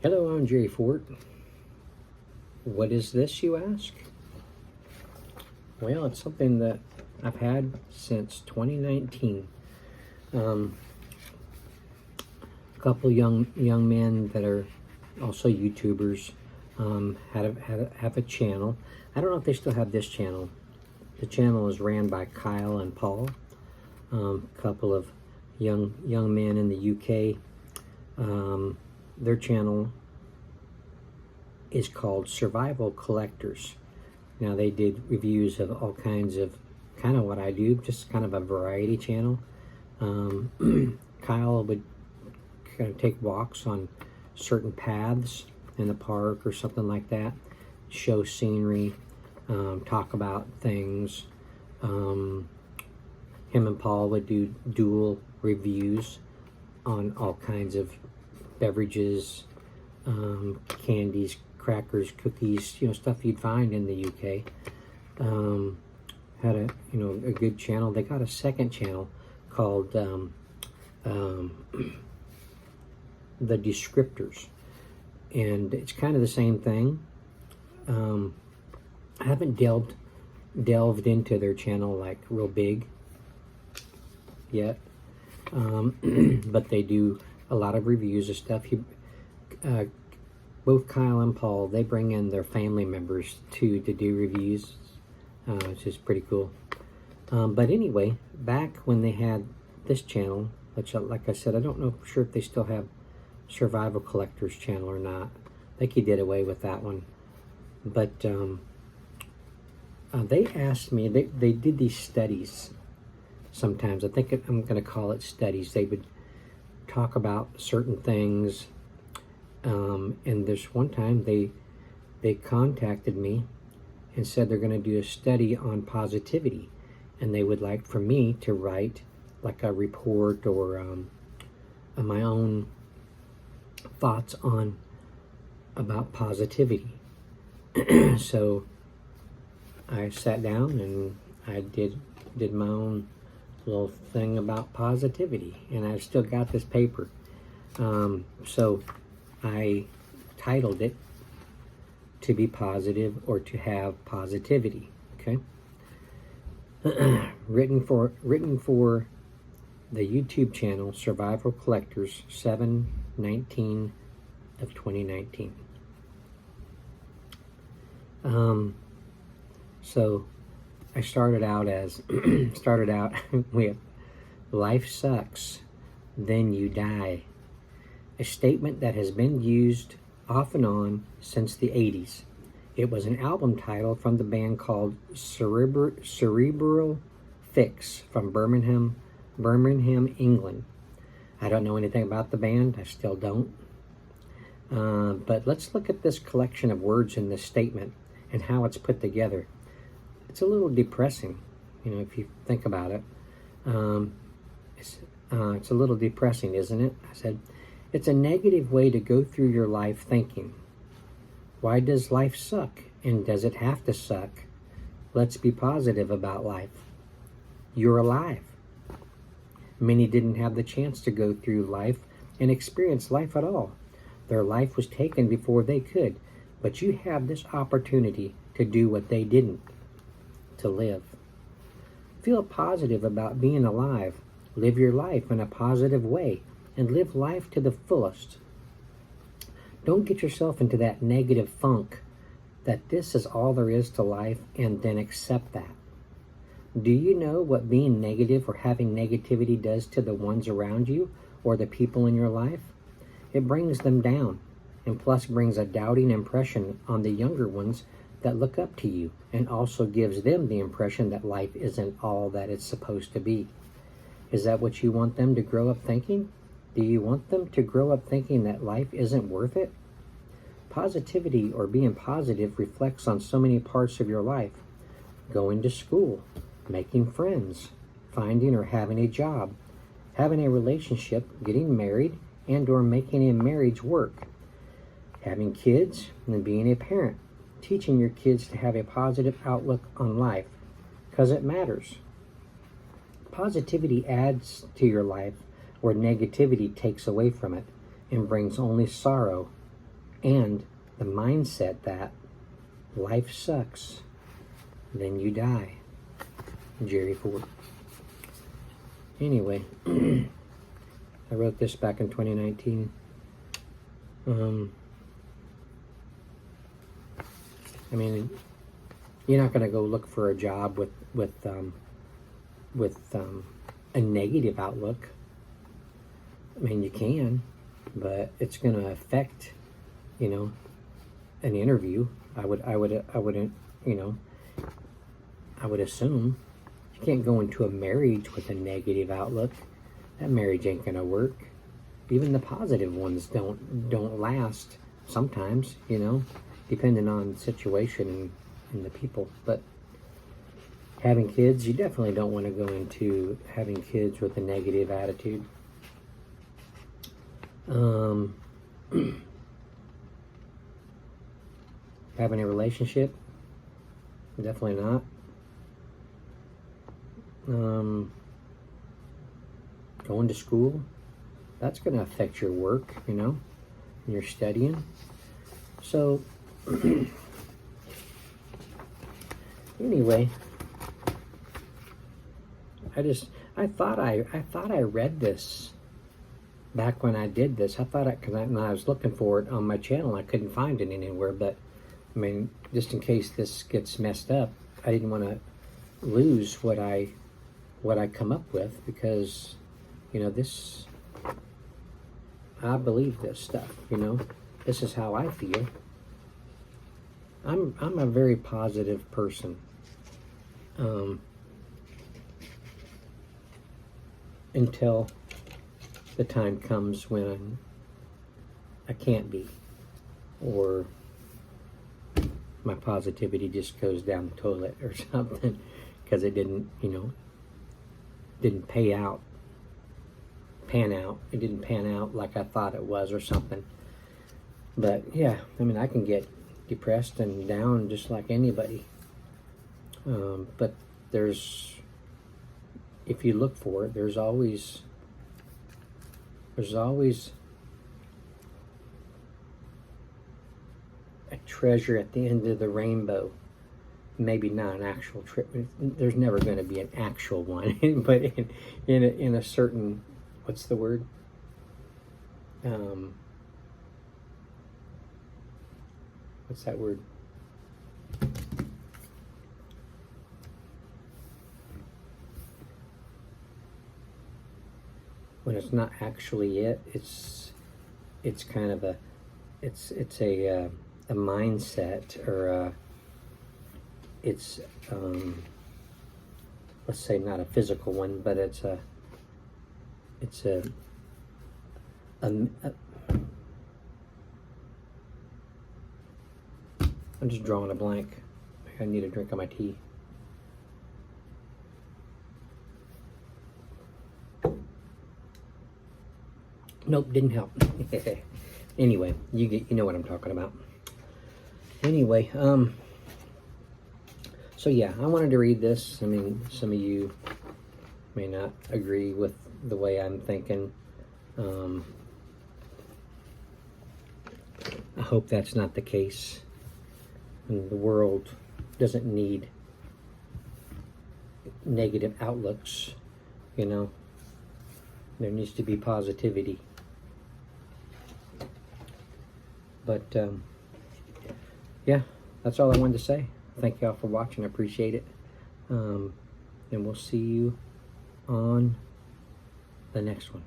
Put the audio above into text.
Hello, I'm Jerry Fort. What is this, you ask? Well, it's something that I've had since 2019. A couple young men that are also YouTubers have a channel. I don't know if they still have this channel. The channel is ran by Kyle and Paul, a couple of young men in the UK. Their channel is called Survival Collectors. Now, they did reviews of all kinds of, kind of what I do, just kind of a variety channel. Kyle would kind of take walks on certain paths in the park or something like that, show scenery, talk about things. Him and Paul would do dual reviews on all kinds of beverages, candies, crackers, cookies, stuff you'd find in the UK. Had a good channel. They got a second channel called the Descriptors, and it's kind of the same thing. I haven't delved into their channel like real big yet, but they do a lot of reviews of stuff. Both Kyle and Paul, they bring in their family members too to do reviews, which is pretty cool. But anyway, back when they had this channel, which, like I said, I don't know for sure if they still have Survival Collectors channel or not. I think he did away with that one. But they asked me, they did these studies sometimes. I think I'm going to call it studies. They would talk about certain things. And this one time they contacted me and said they're going to do a study on positivity, and they would like for me to write like a report or my own thoughts about positivity. So I sat down and I did my own little thing about positivity, and I've still got this paper. So I titled it "To Be Positive or to Have Positivity." Okay, written for the YouTube channel Survival Collectors, 7/19 of 2019. So I started out with "Life sucks, then you die." A statement that has been used off and on since the 80s. It was an album title from the band called Cerebral Fix from Birmingham, England. I don't know anything about the band. I still don't. But let's look at this collection of words in this statement and how it's put together. It's a little depressing, if you think about it. It's a little depressing, isn't it? I said, it's a negative way to go through your life thinking. Why does life suck? And does it have to suck? Let's be positive about life. You're alive. Many didn't have the chance to go through life and experience life at all. Their life was taken before they could, but you have this opportunity to do what they didn't, to live. Feel positive about being alive. Live your life in a positive way and live life to the fullest. Don't get yourself into that negative funk that this is all there is to life, and then accept that. Do you know what being negative or having negativity does to the ones around you or the people in your life? It brings them down, and plus brings a doubting impression on the younger ones that look up to you, and also gives them the impression that life isn't all that it's supposed to be. Is that what you want them to grow up thinking? Do you want them to grow up thinking that life isn't worth it? Positivity, or being positive, reflects on so many parts of your life. Going to school, making friends, finding or having a job, having a relationship, getting married, and or making a marriage work, having kids, and being a parent, teaching your kids to have a positive outlook on life, because it matters. Positivity adds to your life where negativity takes away from it and brings only sorrow and the mindset that life sucks, then you die. Jerry Ford. Anyway, I wrote this back in 2019. I mean, you're not going to go look for a job with a negative outlook. I mean, you can, but it's going to affect, an interview. I would assume. You can't go into a marriage with a negative outlook. That marriage ain't going to work. Even the positive ones don't last sometimes, depending on the situation and the people. But having kids, you definitely don't want to go into having kids with a negative attitude. Having a relationship, definitely not. Going to school, that's going to affect your work, and you're studying. So, anyway, I thought I read this back when I did this. Because when I was looking for it on my channel, I couldn't find it anywhere. But I mean, just in case this gets messed up, I didn't want to lose what I come up with, because this, I believe this stuff. This is how I feel. I'm a very positive person. Until the time comes when I can't be, or my positivity just goes down the toilet or something, because it didn't pan out. It didn't pan out like I thought it was, or something. But yeah, I mean, I can get depressed and down just like anybody. But if you look for it, there's always a treasure at the end of the rainbow. Maybe not an actual trip. There's never going to be an actual one, but in a certain, what's the word? What's that word? When it's not actually it, it's kind of a mindset, or it's let's say not a physical one, but I'm just drawing a blank. I need a drink of my tea. Nope, didn't help. Anyway, you know what I'm talking about. Anyway, so yeah, I wanted to read this. I mean, some of you may not agree with the way I'm thinking. I hope that's not the case. And the world doesn't need negative outlooks, There needs to be positivity. But, yeah, that's all I wanted to say. Thank y'all for watching. I appreciate it. And we'll see you on the next one.